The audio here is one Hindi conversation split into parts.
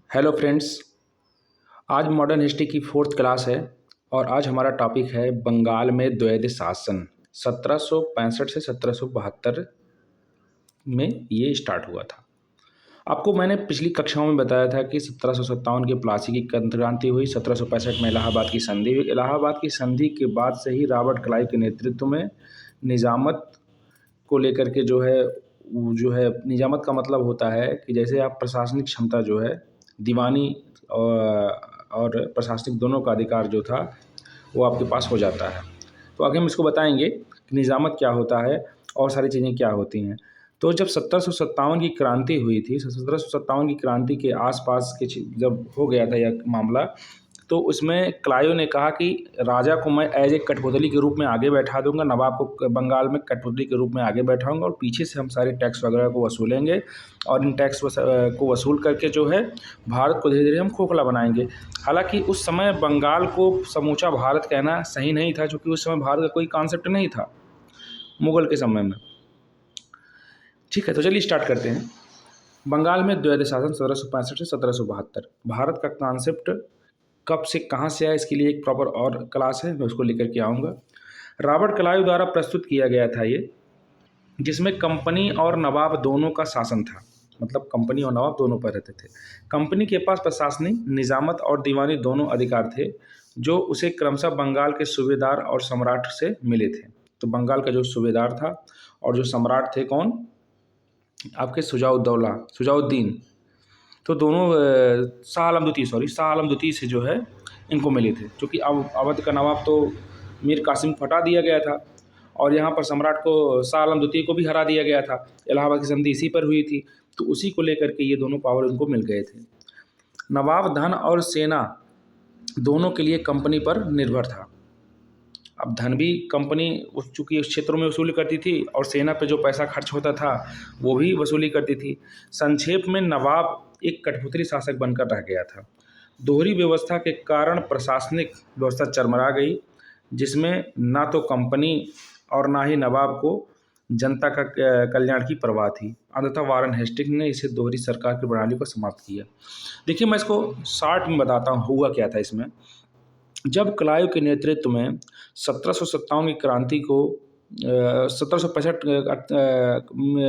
Hello friends. आज मॉडर्न हिस्ट्री की फोर्थ क्लास है और आज हमारा टॉपिक है बंगाल में द्वैध शासन। 1765 से 1772 में ये स्टार्ट हुआ था। आपको मैंने पिछली कक्षाओं में बताया था कि 1757 के प्लासी की क्रांति हुई, 1765 में इलाहाबाद की संधि हुई। इलाहाबाद की संधि के बाद से ही रॉबर्ट क्लाइव के नेतृत्व में निजामत को लेकर के जो है निजामत का मतलब होता है कि जैसे आप प्रशासनिक क्षमता जो है दीवानी और प्रशासनिक दोनों का अधिकार जो था वो आपके पास हो जाता है। तो आगे हम इसको बताएंगे कि निजामत क्या होता है और सारी चीज़ें क्या होती हैं। तो जब 1757 की क्रांति हुई थी, 1757 की क्रांति के आसपास के जब हो गया था यह मामला, तो उसमें क्लाइव ने कहा कि राजा को मैं एज ए कठपुतली के रूप में आगे बैठा दूंगा, नवाब को बंगाल में कठपुतली के रूप में आगे बैठाऊंगा और पीछे से हम सारे टैक्स वगैरह को वसूलेंगे और इन टैक्स को वसूल करके जो है भारत को धीरे धीरे हम खोखला बनाएंगे। हालांकि उस समय बंगाल को समूचा भारत कहना सही नहीं था, क्योंकि उस समय भारत का कोई कॉन्सेप्ट नहीं था मुगल के समय में। ठीक है, तो चलिए स्टार्ट करते हैं। बंगाल में द्वैध शासन 1765 से 1772। भारत का कॉन्सेप्ट कब से कहाँ से आया, इसके लिए एक प्रॉपर और क्लास है, मैं उसको लेकर के आऊँगा। रॉबर्ट क्लाइव द्वारा प्रस्तुत किया गया था ये, जिसमें कंपनी और नवाब दोनों का शासन था। मतलब कंपनी और नवाब दोनों पर रहते थे। कंपनी के पास प्रशासनिक, निजामत और दीवानी दोनों अधिकार थे, जो उसे क्रमशः बंगाल के सूबेदार और सम्राट से मिले थे। तो बंगाल का जो सूबेदार था और जो सम्राट थे कौन, आपके सुजाउद्दीन, तो दोनों शाह आलम द्वितीय से जो है इनको मिले थे। क्योंकि अब अवध का नवाब तो मीर कासिम को हटा दिया गया था और यहाँ पर सम्राट को शाह आलम द्वितीय को भी हरा दिया गया था। इलाहाबाद की संधि इसी पर हुई थी, तो उसी को लेकर के ये दोनों पावर इनको मिल गए थे। नवाब धन और सेना दोनों के लिए कंपनी पर निर्भर था। अब धन भी कंपनी चूँकि उस क्षेत्रों में वसूली करती थी और सेना पे जो पैसा खर्च होता था वो भी वसूली करती थी। संक्षेप में नवाब एक कठपुतली शासक बनकर रह गया था। दोहरी व्यवस्था के कारण प्रशासनिक व्यवस्था चरमरा गई, जिसमें ना तो कंपनी और ना ही नवाब को जनता का कल्याण की परवाह थी। अंततः वारन हेस्टिंग्स ने इसे दोहरी सरकार की प्रणाली को समाप्त किया। देखिए, मैं इसको शॉर्ट में बताता हूँ हुआ क्या था इसमें। जब क्लाइव के नेतृत्व में 1757 की क्रांति को 1765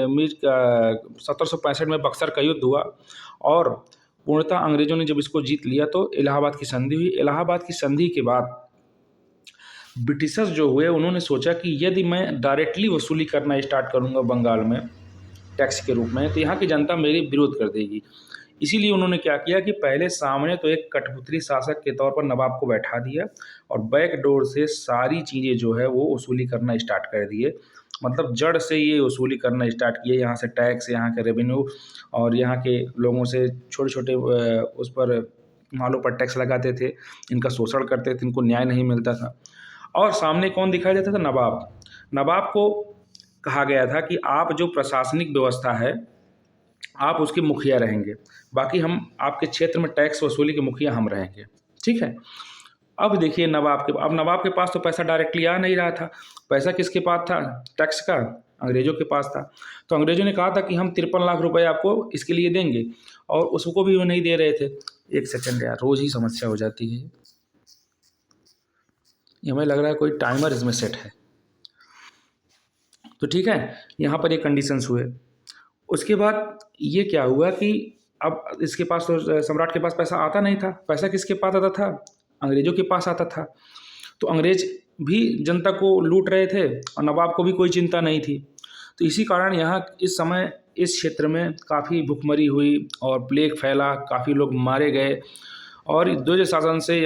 मीर 1765 में बक्सर का युद्ध हुआ और पूर्णतः अंग्रेजों ने जब इसको जीत लिया तो इलाहाबाद की संधि हुई। इलाहाबाद की संधि के बाद ब्रिटिशर्स जो हुए उन्होंने सोचा कि यदि मैं डायरेक्टली वसूली करना स्टार्ट करूंगा बंगाल में टैक्स के रूप में, तो यहाँ की जनता मेरी विरोध कर देगी। इसीलिए उन्होंने क्या किया कि पहले सामने तो एक कठपुतली शासक के तौर पर नवाब को बैठा दिया और बैक डोर से सारी चीज़ें जो है वो वसूली करना स्टार्ट कर दिए। मतलब जड़ से ये वसूली करना स्टार्ट किए, यहाँ से टैक्स, यहाँ के रेवेन्यू और यहाँ के लोगों से छोटे छोटे उस पर मालों पर टैक्स लगाते थे, इनका शोषण करते थे, इनको न्याय नहीं मिलता था। और सामने कौन दिखाई देता था, नवाब। नवाब को कहा गया था कि आप जो प्रशासनिक व्यवस्था है आप उसके मुखिया रहेंगे, बाकी हम आपके क्षेत्र में टैक्स वसूली के मुखिया हम रहेंगे। ठीक है। अब देखिए नवाब के पास तो पैसा डायरेक्टली आ नहीं रहा था। पैसा किसके पास था टैक्स का, अंग्रेजों के पास था। तो अंग्रेजों ने कहा था कि हम 53 लाख रुपए आपको इसके लिए देंगे और उसको भी वो नहीं दे रहे थे। एक सेकंड यार, रोज ही समस्या हो जाती है। ये हमें लग रहा है कोई टाइमर इसमें सेट है। तो ठीक है, यहाँ पर ये कंडीशंस हुए। उसके बाद ये क्या हुआ कि अब इसके पास तो सम्राट के पास पैसा आता नहीं था। पैसा किसके पास आता था, अंग्रेजों के पास आता था। तो अंग्रेज भी जनता को लूट रहे थे और नवाब को भी कोई चिंता नहीं थी। तो इसी कारण यहाँ इस समय इस क्षेत्र में काफ़ी भुखमरी हुई और प्लेग फैला, काफ़ी लोग मारे गए और द्विज शासन से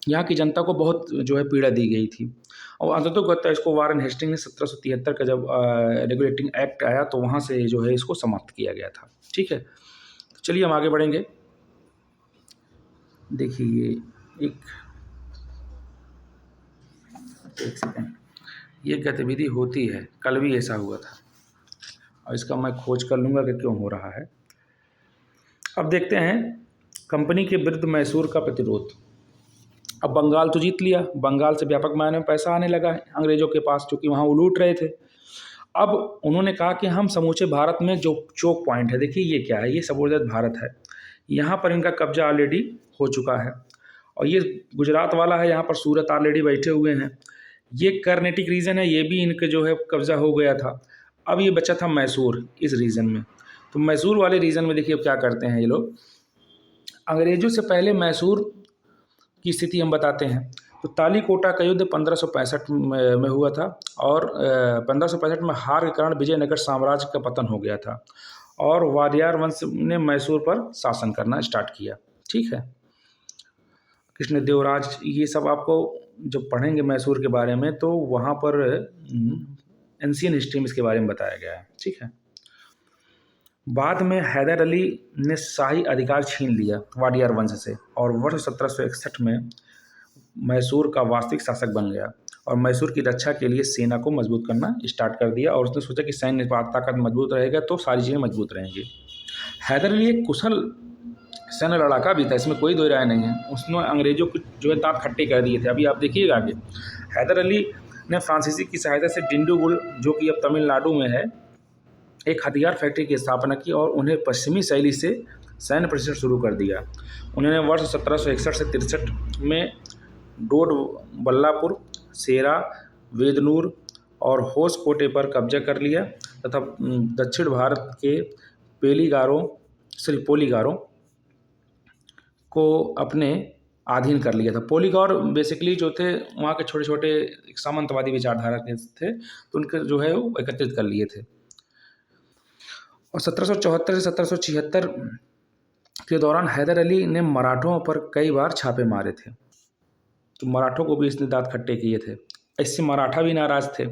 यहाँ की जनता को बहुत जो है पीड़ा दी गई थी। और अंततोगत्वा इसको वारन हेस्टिंग ने 1773 का जब रेगुलेटिंग एक्ट आया तो वहाँ से जो है इसको समाप्त किया गया था। ठीक है, तो चलिए हम आगे बढ़ेंगे। देखिए एक सेकेंड, ये गतिविधि होती है, कल भी ऐसा हुआ था और इसका मैं खोज कर लूँगा कि क्यों हो रहा है। अब देखते हैं कंपनी के विरुद्ध मैसूर का प्रतिरोध। अब बंगाल तो जीत लिया, बंगाल से व्यापक मायने में पैसा आने लगा है अंग्रेजों के पास, क्योंकि वहाँ वो लूट रहे थे। अब उन्होंने कहा कि हम समूचे भारत में जो चोक पॉइंट है, देखिए ये क्या है, ये सबोर्डिनेट भारत है। यहाँ पर इनका कब्जा ऑलरेडी हो चुका है। और ये गुजरात वाला है, यहाँ पर सूरत ऑलरेडी बैठे हुए हैं। ये कर्नेटिक रीजन है, ये भी इनके जो है कब्जा हो गया था। अब ये बचा था मैसूर इस रीजन में। तो मैसूर वाले रीजन में देखिए अब क्या करते हैं ये लोग। अंग्रेजों से पहले मैसूर की स्थिति हम बताते हैं। तो तालीकोटा का युद्ध 1565 में हुआ था और 1565 में हार के कारण विजयनगर साम्राज्य का पतन हो गया था और वाडियार वंश ने मैसूर पर शासन करना स्टार्ट किया। ठीक है, कृष्णदेवराज, ये सब आपको जब पढ़ेंगे मैसूर के बारे में तो वहाँ पर एंशियन हिस्ट्री में इसके बारे में बताया गया है। ठीक है, बाद में हैदर अली ने शाही अधिकार छीन लिया वाडियार वंश से और वर्ष 1761 में मैसूर का वास्तविक शासक बन गया और मैसूर की रक्षा के लिए सेना को मजबूत करना स्टार्ट कर दिया। और उसने सोचा कि सैन्य ताकत मजबूत रहेगा तो सारी चीज़ें मजबूत रहेंगी। हैदर अली एक कुशल सैन्य लड़ाका भी था, इसमें कोई दो राय नहीं है। उसने अंग्रेजों को जो है दांत खट्टे कर दिए थे। अभी आप देखिएगा आगे, हैदर अली ने फ्रांसीसी की सहायता से डिंडुगुल, जो कि अब तमिलनाडु में है, एक हथियार फैक्ट्री की स्थापना की और उन्हें पश्चिमी शैली से सैन्य प्रशिक्षण शुरू कर दिया। उन्होंने वर्ष 1761 से 63 में डोड बल्लापुर, सेरा, वेदनूर और होसकोटे पर कब्जा कर लिया तथा दक्षिण भारत के पोलीगारों को अपने अधीन कर लिया था। पोलीगार बेसिकली जो थे वहाँ के छोटे छोटे सामंतवादी विचारधारा के थे, तो उनके जो है वो एकत्रित कर लिए थे। और 1774 से 1776 के दौरान हैदर अली ने मराठों पर कई बार छापे मारे थे, तो मराठों को भी इसने दांत खट्टे किए थे। इससे मराठा भी नाराज थे।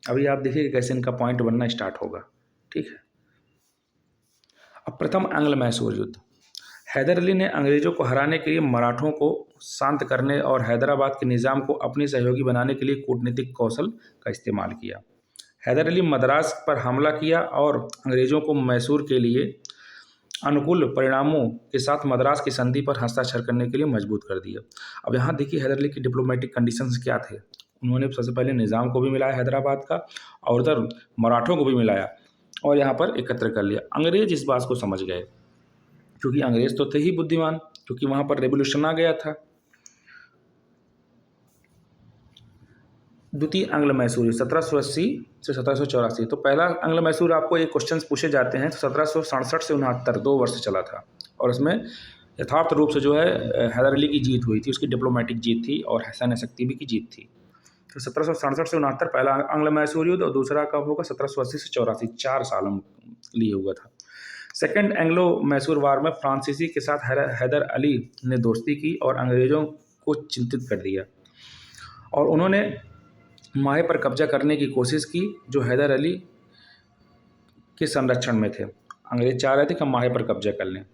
अभी आप देखिए कैसे इनका पॉइंट बनना स्टार्ट होगा। ठीक है, अब प्रथम एंग्लो मैसूर युद्ध। हैदर अली ने अंग्रेजों को हराने के लिए मराठों को शांत करने और हैदराबाद के निज़ाम को अपने सहयोगी बनाने के लिए कूटनीतिक कौशल का इस्तेमाल किया। हैदर अली मद्रास पर हमला किया और अंग्रेजों को मैसूर के लिए अनुकूल परिणामों के साथ मद्रास की संधि पर हस्ताक्षर करने के लिए मजबूर कर दिया। अब यहाँ देखिए हैदर अली की डिप्लोमेटिक कंडीशंस क्या थे। उन्होंने सबसे पहले निज़ाम को भी मिलाया हैदराबाद का और उधर मराठों को भी मिलाया और यहाँ पर एकत्र कर लिया। अंग्रेज इस बात को समझ गए, क्योंकि अंग्रेज तो थे ही बुद्धिमान, क्योंकि वहाँ पर रेवोल्यूशन आ गया था। द्वितीय एंग्लो मैसूर 1780 से 1784। तो पहला एंग्लो मैसूर आपको एक क्वेश्चन पूछे जाते हैं तो 1767 से 69 2 वर्ष चला था और इसमें यथार्थ रूप से जो है हैदर अली की जीत हुई थी, उसकी डिप्लोमेटिक जीत थी और सैन्य शक्ति भी की जीत थी। तो 1767 से 69 पहला एंग्लो मैसूर युद्ध और दूसरा कब होगा 1780 से 84, 4 सालों लिए हुआ था। सेकेंड एंग्लो मैसूर वार में फ्रांसीसी के साथ हैदर अली ने दोस्ती की और अंग्रेज़ों को चिंतित कर दिया और उन्होंने माहे पर कब्जा करने की कोशिश की, जो हैदर अली के संरक्षण में थे। अंग्रेज चाह रहे थे कि माहे पर कब्जा कर लें।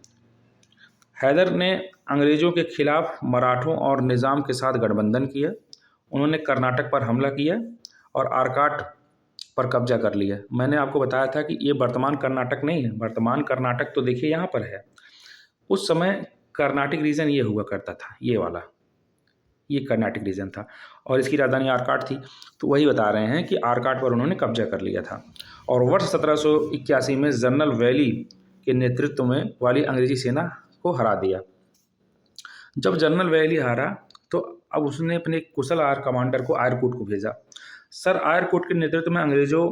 हैदर ने अंग्रेज़ों के खिलाफ मराठों और निज़ाम के साथ गठबंधन किया। उन्होंने कर्नाटक पर हमला किया और आरकाट पर कब्जा कर लिया। मैंने आपको बताया था कि ये वर्तमान कर्नाटक नहीं है, वर्तमान कर्नाटक तो देखिए यहाँ पर है। उस समय कर्नाटिक रीजन ये हुआ करता था, ये वाला, ये कर्नाटिक रीजन था और इसकी राजधानी आरकाट थी। तो वही बता रहे हैं कि आरकाट पर उन्होंने कब्जा कर लिया था और वर्ष 1781 में जनरल वैली के नेतृत्व में वाली अंग्रेजी सेना को हरा दिया। जब जनरल वैली हारा तो अब उसने अपने कुशल आर कमांडर को आयरकूट को भेजा। सर आयरकूट के नेतृत्व में अंग्रेजों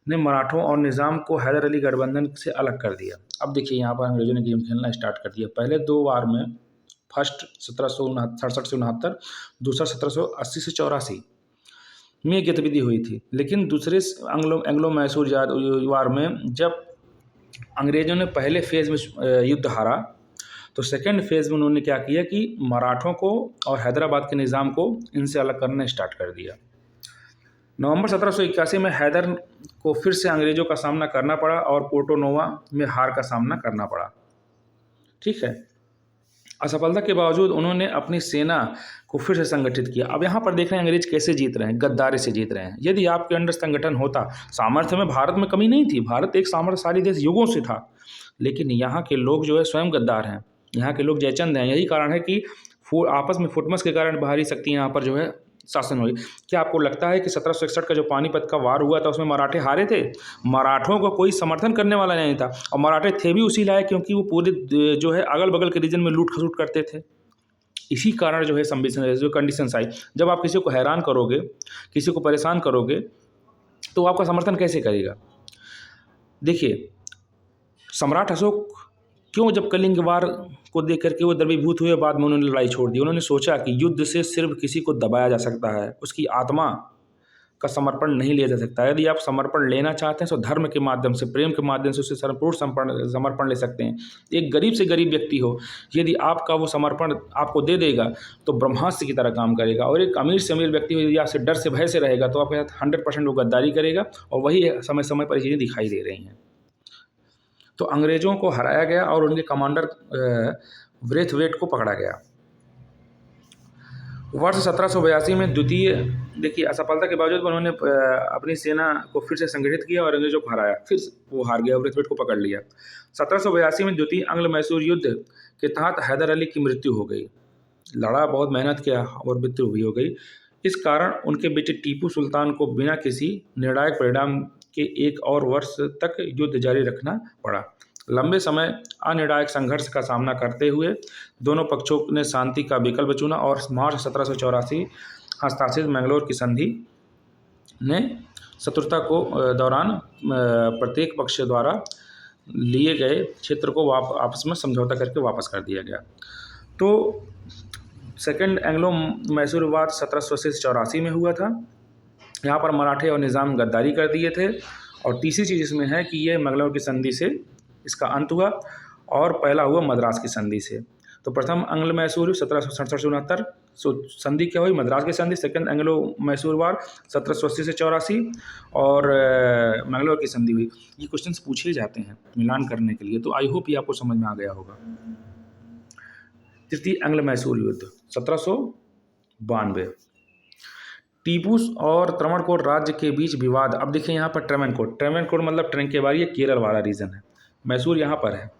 ने मराठों और निज़ाम को हैदर अली गठबंधन से अलग कर दिया। अब देखिए यहाँ पर अंग्रेजों ने गेम खेलना स्टार्ट कर दिया। पहले 2 वार में, फर्स्ट 1767 से 69, दूसरा 1780 से 84 में गतिविधि हुई थी। लेकिन दूसरे एंग्लो मैसूर वार में जब अंग्रेजों ने पहले फेज़ में युद्ध हारा तो सेकेंड फेज़ में उन्होंने क्या किया कि मराठों को और हैदराबाद के निज़ाम को इनसे अलग करना स्टार्ट कर दिया। नवंबर 1781 में हैदर को फिर से अंग्रेजों का सामना करना पड़ा और पोर्टो नोवा में हार का सामना करना पड़ा। ठीक है, असफलता के बावजूद उन्होंने अपनी सेना को फिर से संगठित किया। अब यहाँ पर देख रहे हैं अंग्रेज कैसे जीत रहे हैं, गद्दारी से जीत रहे हैं। यदि आपके अंडर संगठन होता, सामर्थ्य में भारत में कमी नहीं थी, भारत एक सामर्थ्यशाली देश युगों से था, लेकिन यहाँ के लोग जो है स्वयं गद्दार हैं, यहाँ के लोग जयचंद हैं। यही कारण है कि आपस में फुटमस के कारण बाहरी शक्ति यहाँ पर जो है शासन हुई। क्या आपको लगता है कि 1761 का जो पानीपत का वार हुआ था उसमें मराठे हारे थे? मराठों को कोई समर्थन करने वाला नहीं था, और मराठे थे भी उसी लायक क्योंकि वो पूरे जो है अगल बगल के रीजन में लूट खसूट करते थे। इसी कारण जो है संविधान जो कंडीशंस आई, जब आप किसी को हैरान करोगे, किसी को परेशान करोगे, तो आपका समर्थन कैसे करेगा? देखिए, सम्राट अशोक क्यों जब कलिंग वार को देख करके वो द्रवीभूत हुए, बाद में उन्होंने लड़ाई छोड़ दी। उन्होंने सोचा कि युद्ध से सिर्फ किसी को दबाया जा सकता है, उसकी आत्मा का समर्पण नहीं लिया जा सकता है। यदि आप समर्पण लेना चाहते हैं तो धर्म के माध्यम से, प्रेम के माध्यम से उससे संपूर्ण समर्पण ले सकते हैं। एक गरीब से गरीब व्यक्ति हो, यदि आपका वो समर्पण आपको दे देगा तो ब्रह्मास्त्र की तरह काम करेगा। और एक अमीर से अमीर व्यक्ति हो, यदि आपसे डर से भय से रहेगा तो आपके साथ 100% वो गद्दारी करेगा, और वही समय समय पर चीज़ें दिखाई दे रही हैं। तो अंग्रेज़ों को हराया गया और उनके कमांडर ब्रेथवेट को पकड़ा गया। वर्ष 1782 में द्वितीय, देखिए, असफलता के बावजूद उन्होंने अपनी सेना को फिर से संगठित किया और अंग्रेजों को हराया। फिर वो हार गया, ब्रेथवेट को पकड़ लिया। 1782 में द्वितीय अंग्ल मैसूर युद्ध के तहत हैदर अली की मृत्यु हो गई। लड़ा, बहुत मेहनत किया और मृत्यु भी हो गई। इस कारण उनके बेटे टीपू सुल्तान को बिना किसी निर्णायक परिणाम के एक और वर्ष तक युद्ध जारी रखना पड़ा। लंबे समय अनिर्णायक संघर्ष का सामना करते हुए दोनों पक्षों ने शांति का विकल्प चुना, और मार्च 1784 हस्ताक्षरित मैंगलोर की संधि ने शत्रुता को दौरान प्रत्येक पक्ष द्वारा लिए गए क्षेत्र को आपस में समझौता करके वापस कर दिया गया। तो सेकेंड एंग्लो मैसूर वार 1780 से 84 में हुआ था। यहाँ पर मराठे और निज़ाम गद्दारी कर दिए थे। और तीसरी चीज़ इसमें है कि ये मैंगलोर की संधि से इसका अंत हुआ, और पहला हुआ मद्रास की संधि से। तो प्रथम एंग्लो मैसूर 1767 से 69, संधि क्या हुई? मद्रास की संधि। सेकंड एंग्लो मैसूर वार 1780 से 84, और मैंगलोर की संधि हुई। ये क्वेश्चंस पूछे जाते हैं मिलान करने के लिए, तो आई होप ये आपको समझ में आ गया होगा। तृतीय एंग्लो मैसूर युद्ध 1792, टीपू और त्रावणकोर राज्य के बीच विवाद। अब देखिए यहाँ पर ट्रावणकोर मतलब ट्रंकेबारी, ये केरल वाला रीजन है। मैसूर यहाँ पर है,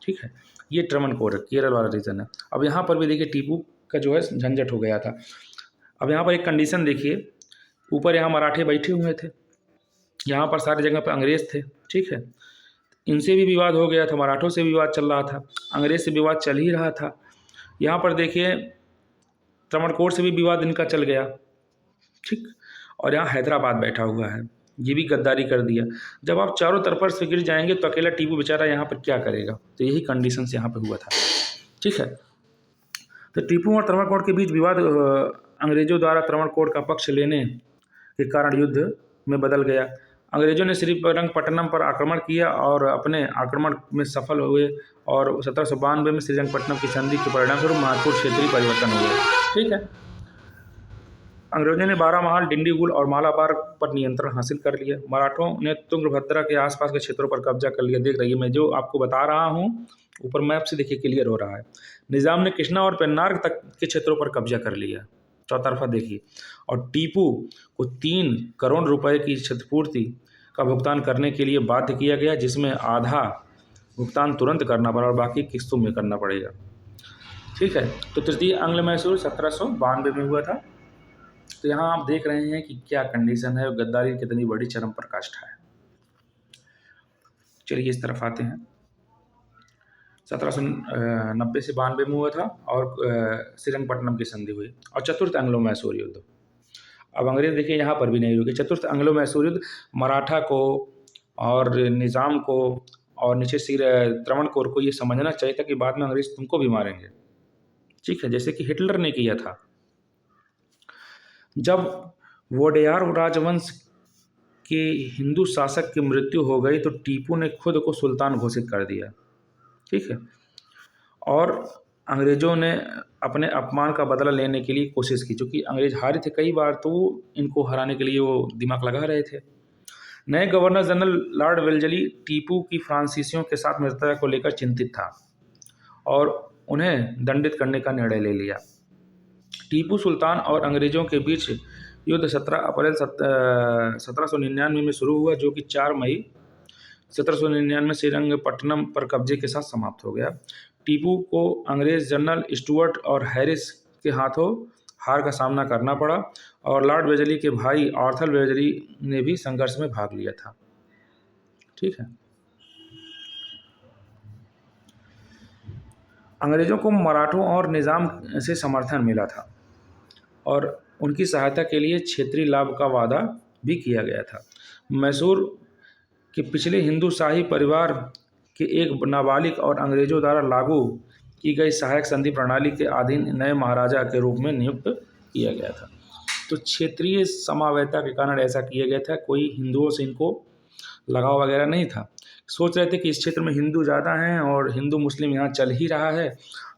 ठीक है, ये ट्रावणकोर है, केरल वाला रीजन है। अब यहाँ पर भी देखिए टीपू का जो है झंझट हो गया था। अब यहाँ पर एक कंडीशन देखिए, ऊपर यहाँ मराठे बैठे हुए थे, यहाँ पर सारी जगह पर अंग्रेज़ थे, ठीक है। इनसे भी विवाद हो गया था, मराठों से विवाद चल रहा था, अंग्रेज़ से विवाद चल ही रहा था। यहाँ पर देखिए त्रावणकोर से भी विवाद इनका चल गया, ठीक। और यहाँ हैदराबाद बैठा हुआ है, ये भी गद्दारी कर दिया। जब आप चारों तरफ से गिर जाएंगे तो अकेला टीपू बेचारा यहाँ पर क्या करेगा? तो यही कंडीशन से यहाँ पे हुआ था, ठीक है। तो टीपू और त्रावणकोर के बीच विवाद अंग्रेजों द्वारा त्रावणकोर का पक्ष लेने के कारण युद्ध में बदल गया। अंग्रेजों ने श्रीरंगपट्टनम पर आक्रमण किया और अपने आक्रमण में सफल हुए, और 1792 में श्रीरंगपट्टनम की संधि के परिणामस्वरूप महत्वपूर्ण क्षेत्रीय परिवर्तन हुए, ठीक है। अंग्रेजों ने बारामहाल, डिंडीगुल और मालाबार पर नियंत्रण हासिल कर लिया। मराठों ने तुंगभद्रा के आसपास के क्षेत्रों पर कब्जा कर लिया। देख रहिए, मैं जो आपको बता रहा हूँ ऊपर मैप से देखिए क्लियर हो रहा है। निज़ाम ने कृष्णा और पेन्नार तक के क्षेत्रों पर कब्जा कर लिया, चौतरफा देखिए। और टीपू को 3 करोड़ रुपए की क्षतिपूर्ति का भुगतान करने के लिए बाध्य किया गया, जिसमें आधा भुगतान तुरंत करना पड़ा और बाकी किस्तों में करना पड़ेगा, ठीक है। तो तृतीय आंग्ल मैसूर 1792 में हुआ था। तो यहाँ आप देख रहे हैं कि क्या कंडीशन है और गद्दारी कितनी बड़ी चरम पराकाष्ठा है। चलिए इस तरफ आते हैं। 1790 से 92 में हुआ था, और श्रीरंगपट्टनम की संधि हुई। और चतुर्थ एंग्लो मैसूर युद्ध, अब अंग्रेज देखिए यहाँ पर भी नहीं रुके। चतुर्थ एंग्लो मैसूर युद्ध मराठा को और निज़ाम को और नीचे त्रावणकोर को ये समझना चाहिए था कि बाद में अंग्रेज तुमको भी मारेंगे, ठीक है, जैसे कि हिटलर ने किया था। जब वोडेयार राजवंश के हिंदू शासक की मृत्यु हो गई तो टीपू ने खुद को सुल्तान घोषित कर दिया, ठीक है। और अंग्रेज़ों ने अपने अपमान का बदला लेने के लिए कोशिश की, क्योंकि अंग्रेज हारे थे कई बार, तो इनको हराने के लिए वो दिमाग लगा रहे थे। नए गवर्नर जनरल लॉर्ड वेल्जली टीपू की फ्रांसीसियों के साथ मित्रता को लेकर चिंतित था और उन्हें दंडित करने का निर्णय ले लिया। टीपू सुल्तान और अंग्रेज़ों के बीच युद्ध 17 अप्रैल 1799 में शुरू हुआ, जो कि 4 मई 1799 में श्रीरंगपट्टनम पर कब्जे के साथ समाप्त हो गया। टीपू को अंग्रेज जनरल स्टुअर्ट और हैरिस के हाथों हार का सामना करना पड़ा और लॉर्ड वेलेस्ली के भाई आर्थर वेलेस्ली ने भी संघर्ष में भाग लिया था। ठीक है। अंग्रेज़ों को मराठों और निज़ाम से समर्थन मिला था और उनकी सहायता के लिए क्षेत्रीय लाभ का वादा भी किया गया था। मैसूर के पिछले हिंदू शाही परिवार के एक नाबालिग और अंग्रेज़ों द्वारा लागू की गई सहायक संधि प्रणाली के अधीन नए महाराजा के रूप में नियुक्त किया गया था। तो क्षेत्रीय समावेशिता के कारण ऐसा किया गया था। कोई हिंदुओं से इनको लगाव वगैरह नहीं था। सोच रहे थे कि इस क्षेत्र में हिंदू ज़्यादा हैं और हिंदू मुस्लिम यहाँ चल ही रहा है,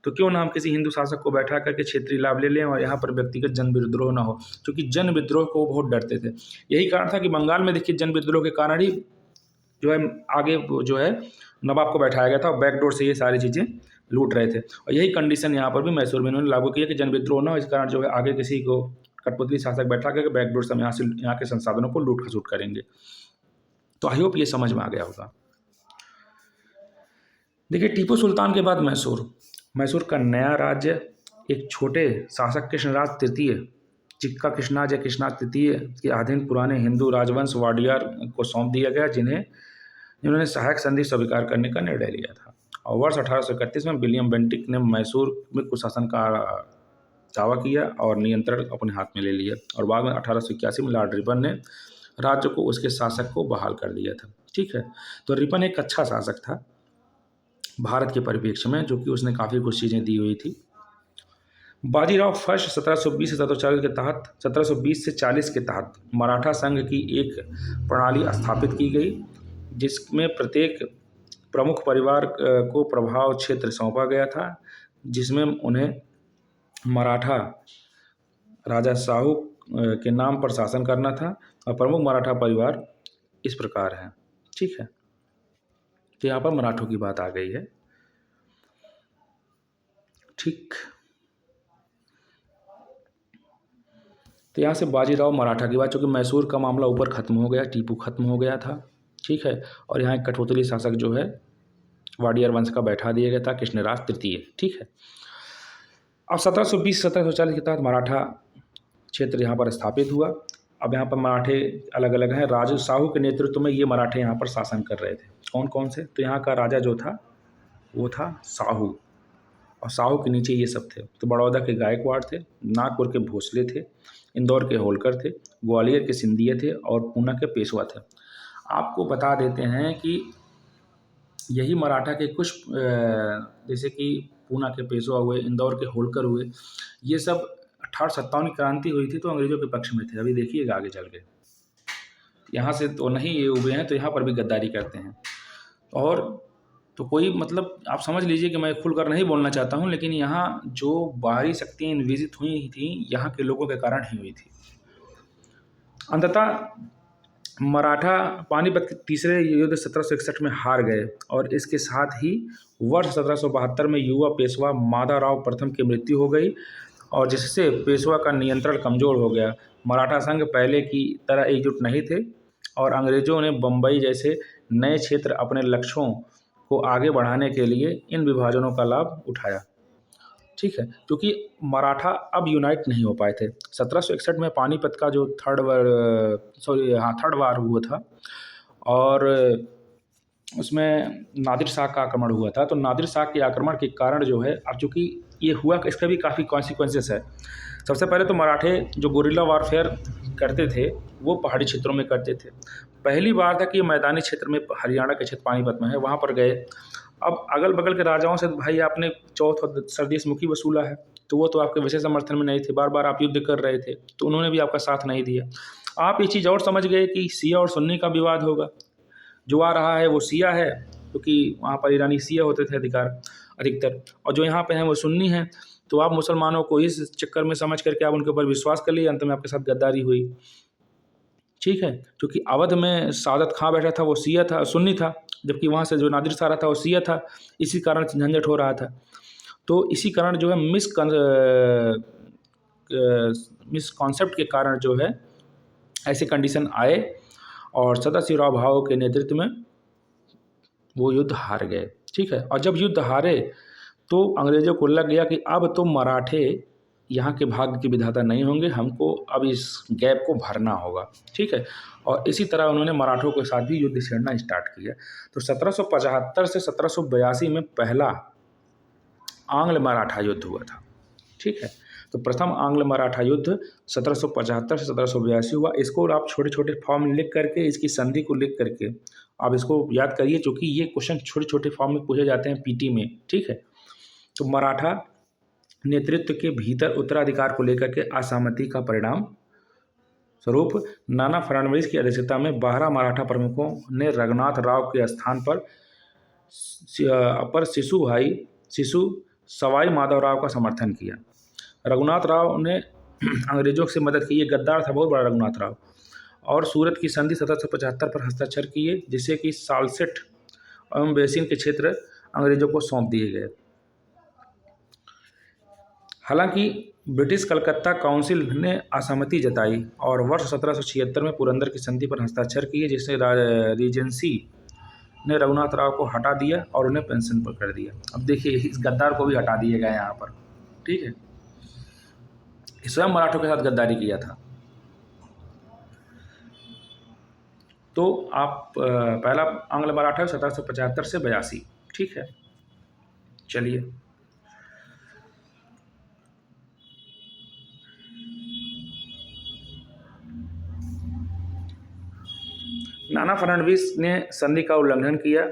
तो क्यों ना हम किसी हिंदू शासक को बैठा करके क्षेत्रीय लाभ ले लें और यहाँ पर व्यक्तिगत जन विद्रोह ना हो, क्योंकि जन विद्रोह को बहुत डरते थे। यही कारण था कि बंगाल में देखिए जन विद्रोह के कारण ही जो है आगे जो है नवाब को बैठाया गया था और बैकडोर से ये सारी चीज़ें लूट रहे थे। और यही कंडीशन यहाँ पर भी मैसूर में इन्होंने लागू किया कि जन विद्रोह ना हो, इस कारण जो है आगे किसी को कठपुतली शासक बैठा करके बैकडोर से हम यहाँ के संसाधनों को लूट खसूट करेंगे। तो आई होप ये समझ में आ गया होगा। देखिए टीपू सुल्तान के बाद मैसूर का नया राज्य एक छोटे शासक कृष्णराज तृतीय, चिक्का कृष्णाज या कृष्णाज तृतीय के अधीन पुराने हिंदू राजवंश वाडियार को सौंप दिया गया, जिन्होंने सहायक संधि स्वीकार करने का निर्णय लिया था। और वर्ष 1831 में विलियम बेंटिक ने मैसूर में कुशासन का दावा किया और नियंत्रण अपने हाथ में ले लिया और बाद में 1881 में लॉर्ड रिपन ने राज्य को उसके शासक को बहाल कर दिया था। ठीक है। तो रिपन एक अच्छा शासक था भारत के परिप्रेक्ष्य में, जो कि उसने काफ़ी कुछ चीज़ें दी हुई थी। बाजीराव फर्स्ट 1720 से 1740 के तहत 1720 से 40 के तहत मराठा संघ की एक प्रणाली स्थापित की गई, जिसमें प्रत्येक प्रमुख परिवार को प्रभाव क्षेत्र सौंपा गया था, जिसमें उन्हें मराठा राजा साहू के नाम पर शासन करना था। और प्रमुख मराठा परिवार इस प्रकार हैं। ठीक है। तो यहाँ पर मराठों की बात आ गई है। ठीक। तो यहाँ से बाजीराव मराठा की बात, चूँकि मैसूर का मामला ऊपर ख़त्म हो गया, टीपू ख़त्म हो गया था। ठीक है। और यहाँ एक कठपुतली शासक जो है वाडियार वंश का बैठा दिया गया था, कृष्णराज तृतीय। ठीक है। अब 1720-1740 के तहत मराठा क्षेत्र यहाँ पर स्थापित हुआ। अब यहाँ पर मराठे अलग अलग हैं। राजा साहू के नेतृत्व में ये मराठे यहाँ पर शासन कर रहे थे। कौन कौन से? तो यहाँ का राजा जो था वो था साहू, और साहू के नीचे ये सब थे। तो बड़ौदा के गायकवाड़ थे, नागपुर के भोसले थे, इंदौर के होलकर थे, ग्वालियर के सिंधिया थे और पूना के पेशवा थे। आपको बता देते हैं कि यही मराठा के कुछ जैसे कि पूना के पेशवा हुए, इंदौर के होलकर हुए, ये सब 1857 की क्रांति हुई थी तो अंग्रेज़ों के पक्ष में थे। अभी देखिएगा आगे चल के, यहाँ से तो नहीं ये हुए हैं तो यहाँ पर भी गद्दारी करते हैं। और तो कोई मतलब आप समझ लीजिए कि मैं खुलकर नहीं बोलना चाहता हूँ, लेकिन यहाँ जो बाहरी शक्तियाँ इन्विजिट हुई थी यहाँ के लोगों के कारण ही हुई थी। अंततः मराठा पानीपत के तीसरे युद्ध 1761 में हार गए और इसके साथ ही वर्ष 1772 में युवा पेशवा माधवराव प्रथम की मृत्यु हो गई और जिससे पेशवा का नियंत्रण कमज़ोर हो गया। मराठा संघ पहले की तरह एकजुट नहीं थे और अंग्रेज़ों ने बम्बई जैसे नए क्षेत्र अपने लक्ष्यों को आगे बढ़ाने के लिए इन विभाजनों का लाभ उठाया। ठीक है। क्योंकि मराठा अब यूनाइट नहीं हो पाए थे। 1761 में पानीपत का जो थर्ड वार हुआ था और उसमें नादिर शाह का आक्रमण हुआ था। तो नादिर शाह के आक्रमण के कारण जो है, अब चूँकि ये हुआ, इसका भी काफ़ी कॉन्सिक्वेंसेस है। सबसे पहले तो मराठे जो गुरिल्ला वारफेयर करते थे वो पहाड़ी क्षेत्रों में करते थे। पहली बार था कि मैदानी क्षेत्र में, हरियाणा के क्षेत्र पानीपत में है, वहाँ पर गए। अब अगल बगल के राजाओं से भाई आपने चौथ और सरदेश मुखी वसूला है, तो वो तो आपके वैसे समर्थन में नहीं थे, बार बार आप युद्ध कर रहे थे, तो उन्होंने भी आपका साथ नहीं दिया। आप ये चीज़ और समझ गए कि सिया और सुन्नी का विवाद होगा, जो आ रहा है वो सिया है क्योंकि वहाँ पर ईरानी सिया होते थे अधिकतर, और जो यहाँ पे हैं वो सुन्नी हैं। तो आप मुसलमानों को इस चक्कर में समझ करके आप उनके ऊपर विश्वास कर लिए, अंत में आपके साथ गद्दारी हुई। ठीक है। क्योंकि अवध में सादत खां बैठा था वो सिया था, सुन्नी था, जबकि वहाँ से जो नादिर शाह रहा था वो सिया था। इसी कारण झंझट हो रहा था। तो इसी कारण जो है मिसकॉन्सेप्ट के कारण जो है ऐसे कंडीशन आए और सदाशिवराव भाऊ के नेतृत्व में वो युद्ध हार गए। ठीक है। और जब युद्ध हारे तो अंग्रेज़ों को लग गया कि अब तो मराठे यहाँ के भाग्य के विधाता नहीं होंगे, हमको अब इस गैप को भरना होगा, ठीक है। और इसी तरह उन्होंने मराठों के साथ भी युद्ध छेड़ना स्टार्ट किया। तो 1775 से 1782 में पहला आंग्ल मराठा युद्ध हुआ था, ठीक है। तो प्रथम आंग्ल मराठा युद्ध 1775 से 1782 हुआ। इसको आप छोटे छोटे फॉर्म में लिख करके, इसकी संधि को लिख करके आप इसको याद करिए, क्योंकि ये क्वेश्चन छोटे छोटे फॉर्म में पूछे जाते हैं पीटी में, ठीक है। तो मराठा नेतृत्व के भीतर उत्तराधिकार को लेकर के असहमति का परिणाम स्वरूप नाना फडणवीस की अध्यक्षता में 12 मराठा प्रमुखों ने रघुनाथ राव के स्थान पर शिशु सवाई माधवराव का समर्थन किया। रघुनाथ राव ने अंग्रेजों से मदद की, ये गद्दार था बहुत बड़ा रघुनाथ राव, और सूरत की संधि 1775 पर हस्ताक्षर किए, जिससे कि सालसेट एवं बेसिन के क्षेत्र अंग्रेजों को सौंप दिए गए। हालांकि ब्रिटिश कलकत्ता काउंसिल ने असहमति जताई और वर्ष 1776 में पुरंदर की संधि पर हस्ताक्षर किए, जिससे रीजेंसी ने रघुनाथ राव को हटा दिया और उन्हें पेंशन पर कर दिया। अब देखिए, इस गद्दार को भी हटा दिया गया यहाँ पर, ठीक है। स्वयं मराठों के साथ गद्दारी किया था। तो आप पहला आंग्ल मराठा 1775 से 82, ठीक है। चलिए, नाना फडणवीस ने संधि का उल्लंघन किया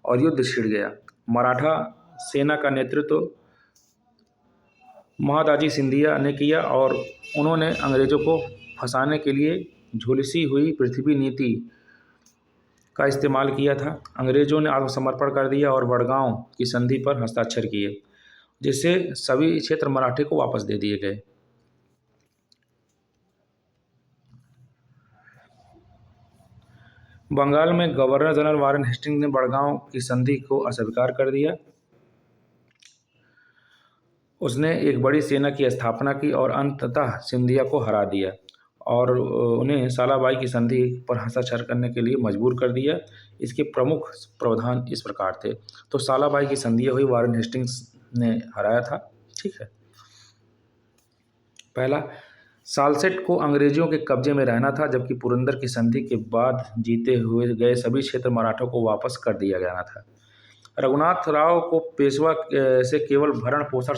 और युद्ध छिड़ गया। मराठा सेना का नेतृत्व महादाजी सिंधिया ने किया और उन्होंने अंग्रेजों को फंसाने के लिए झुलसी हुई पृथ्वी नीति का इस्तेमाल किया था। अंग्रेजों ने आत्मसमर्पण कर दिया और वडगांव की संधि पर हस्ताक्षर किए, जिससे सभी क्षेत्र मराठे को वापस दे दिए गए। बंगाल में गवर्नर जनरल वारेन हेस्टिंग्स ने वडगांव की संधि को अस्वीकार कर दिया। उसने एक बड़ी सेना की स्थापना की और अंततः सिंधिया को हरा दिया और उन्हें सालाबाई की संधि पर हस्ताक्षर करने के लिए मजबूर कर दिया। इसके प्रमुख प्रावधान इस प्रकार थे। तो सालाबाई की संधि हुई, वारेन हेस्टिंग्स ने हराया था, ठीक है। पहला, सालसेट को अंग्रेजों के कब्जे में रहना था, जबकि पुरंदर की संधि के बाद जीते हुए गए सभी क्षेत्र मराठों को वापस कर दिया गया था। रघुनाथ राव को पेशवा से केवल भरण पोषण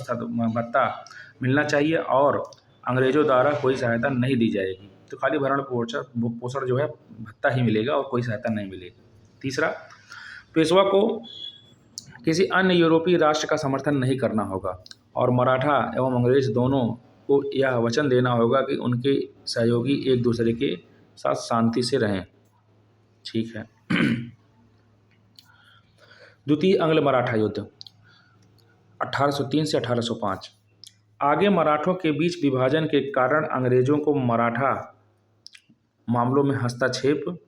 भत्ता मिलना चाहिए और अंग्रेजों द्वारा कोई सहायता नहीं दी जाएगी। तो खाली भरण पोषण जो है भत्ता ही मिलेगा और कोई सहायता नहीं मिलेगी। तीसरा, पेशवा को किसी अन्य यूरोपीय राष्ट्र का समर्थन नहीं करना होगा और मराठा एवं अंग्रेज दोनों को यह वचन देना होगा कि उनके सहयोगी एक दूसरे के साथ शांति से रहें, ठीक है। द्वितीय आंग्ल मराठा युद्ध 1803 से 1805। आगे मराठों के बीच विभाजन के कारण अंग्रेजों को मराठा मामलों में हस्तक्षेप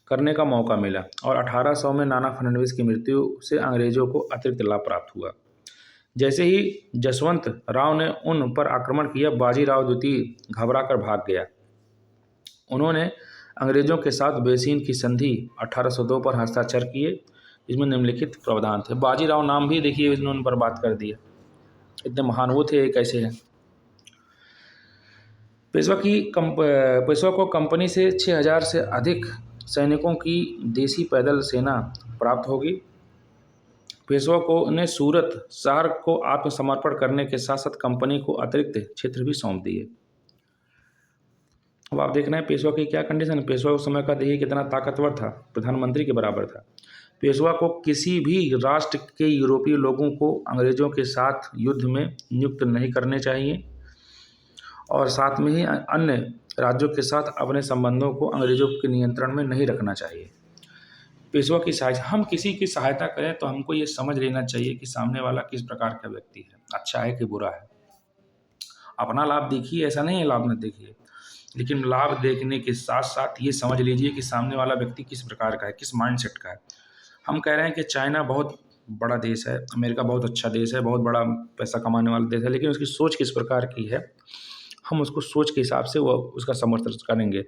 करने का मौका मिला और 1800 में नाना फडणवीस की मृत्यु से अंग्रेजों को अतिरिक्त लाभ प्राप्त हुआ। जैसे ही जसवंत राव ने उन पर आक्रमण किया, बाजीराव द्वितीय घबराकर भाग गया। उन्होंने अंग्रेजों के साथ बेसिन की संधि 1802 पर हस्ताक्षर किए, इसमें निम्नलिखित प्रावधान थे। बाजीराव नाम भी देखिए इन्होंने बर्बाद कर दिया, इतने महान वो थे, कैसे हैं। पेशवा को कंपनी से 6000 से अधिक सैनिकों की देसी पैदल सेना प्राप्त होगी। पेशवा को ने सूरत शहर को आत्मसमर्पण करने के साथ साथ कंपनी को अतिरिक्त क्षेत्र भी सौंप दिए। अब आप देखना है पेशवा की क्या कंडीशन है। पेशवा उस समय का देखिए कितना ताकतवर था, प्रधानमंत्री के बराबर था। पेशवा को किसी भी राष्ट्र के यूरोपीय लोगों को अंग्रेजों के साथ युद्ध में नियुक्त नहीं करने चाहिए और साथ में ही अन्य राज्यों के साथ अपने संबंधों को अंग्रेजों के नियंत्रण में नहीं रखना चाहिए। पेशवा की सहायता, हम किसी की सहायता करें तो हमको ये समझ लेना चाहिए कि सामने वाला किस प्रकार का व्यक्ति है, अच्छा है कि बुरा है। अपना लाभ देखिए, ऐसा नहीं है लाभ न देखिए, लेकिन लाभ देखने के साथ साथ ये समझ लीजिए कि सामने वाला व्यक्ति किस प्रकार का है, किस माइंडसेट का है। हम कह रहे हैं कि चाइना बहुत बड़ा देश है, अमेरिका बहुत अच्छा देश है, बहुत बड़ा पैसा कमाने वाला देश है, लेकिन उसकी सोच किस प्रकार की है, हम उसको सोच के हिसाब से वो उसका समर्थन करेंगे।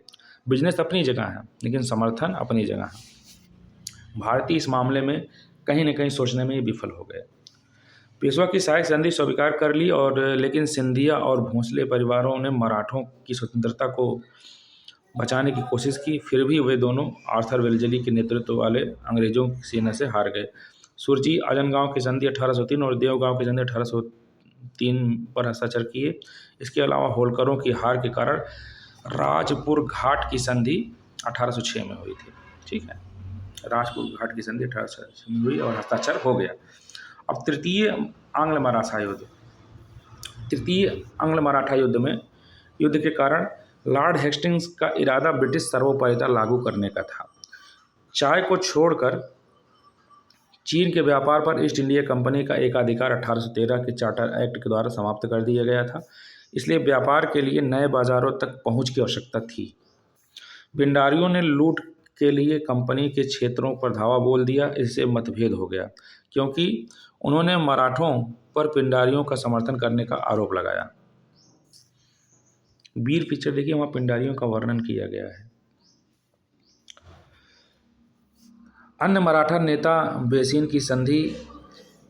बिजनेस अपनी जगह है, लेकिन समर्थन अपनी जगह है। भारतीय इस मामले में कहीं न कहीं सोचने में विफल हो गए। पेशवा की सहायक संधि स्वीकार कर ली और लेकिन सिंधिया और भोंसले परिवारों ने मराठों की स्वतंत्रता को बचाने की कोशिश की। फिर भी वे दोनों आर्थर वेलजली के नेतृत्व वाले अंग्रेजों की सेना से हार गए। सुरजी आजनगांव की संधि 1803 और देवगांव की संधि 1803 पर हस्ताक्षर किए। इसके अलावा होलकरों की हार के कारण राजपुर घाट की संधि 1806 में हुई थी। ठीक है, राजपुर घाट की संधि 1806 में हुई और हस्ताक्षर हो गया। अब तृतीय आंग्ल मराठा युद्ध में युद्ध के कारण लॉर्ड हेस्टिंग्स का इरादा ब्रिटिश सार्वभौमिकता लागू करने का था। चाय को छोड़कर चीन के व्यापार पर ईस्ट इंडिया कंपनी का एकाधिकार 1813 के चार्टर एक्ट के द्वारा समाप्त कर दिया गया था। इसलिए व्यापार के लिए नए बाजारों तक पहुंच की आवश्यकता थी। भिंडारियों ने लूट के लिए कंपनी के क्षेत्रों पर धावा बोल दिया। इससे मतभेद हो गया क्योंकि उन्होंने मराठों पर पिंडारियों का समर्थन करने का आरोप लगाया। वीर पिक्चर देखिए, वहाँ पिंडारियों का वर्णन किया गया है। अन्य मराठा नेता बेसिन की संधि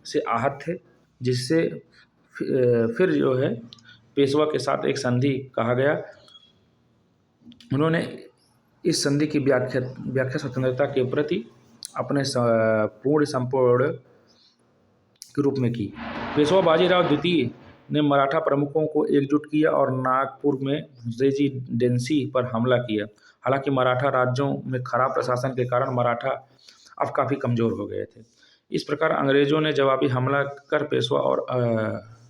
से आहत थे, जिससे फिर जो है पेशवा के साथ एक संधि कहा गया। उन्होंने इस संधि की व्याख्या स्वतंत्रता के प्रति अपने पूर्ण संपूर्ण के रूप में की। पेशवा बाजीराव द्वितीय ने मराठा प्रमुखों को एकजुट किया और नागपुर में रेजिडेंसी पर हमला किया। हालांकि मराठा राज्यों में खराब प्रशासन के कारण मराठा अब काफ़ी कमज़ोर हो गए थे। इस प्रकार अंग्रेज़ों ने जवाबी हमला कर पेशवा और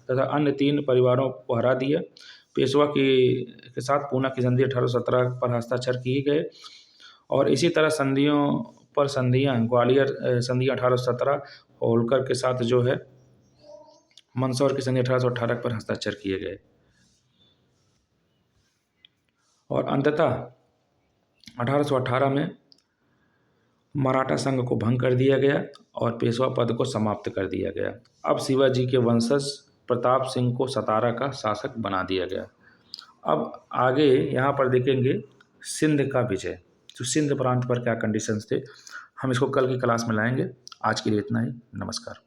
तथा अन्य 3 परिवारों को हरा दिया। पेशवा के साथ पूना की संधि 1817 पर हस्ताक्षर किए गए और इसी तरह संधियाँ ग्वालियर संधि 1817, होलकर के साथ जो है मंदसौर की संधि 1818 पर हस्ताक्षर किए गए और अंततः 1818 में मराठा संघ को भंग कर दिया गया और पेशवा पद को समाप्त कर दिया गया। अब शिवाजी के वंशज प्रताप सिंह को सतारा का शासक बना दिया गया। अब आगे यहाँ पर देखेंगे सिंध का विजय, तो सिंध प्रांत पर क्या कंडीशंस थे, हम इसको कल की क्लास में लाएंगे। आज के लिए इतना ही, नमस्कार।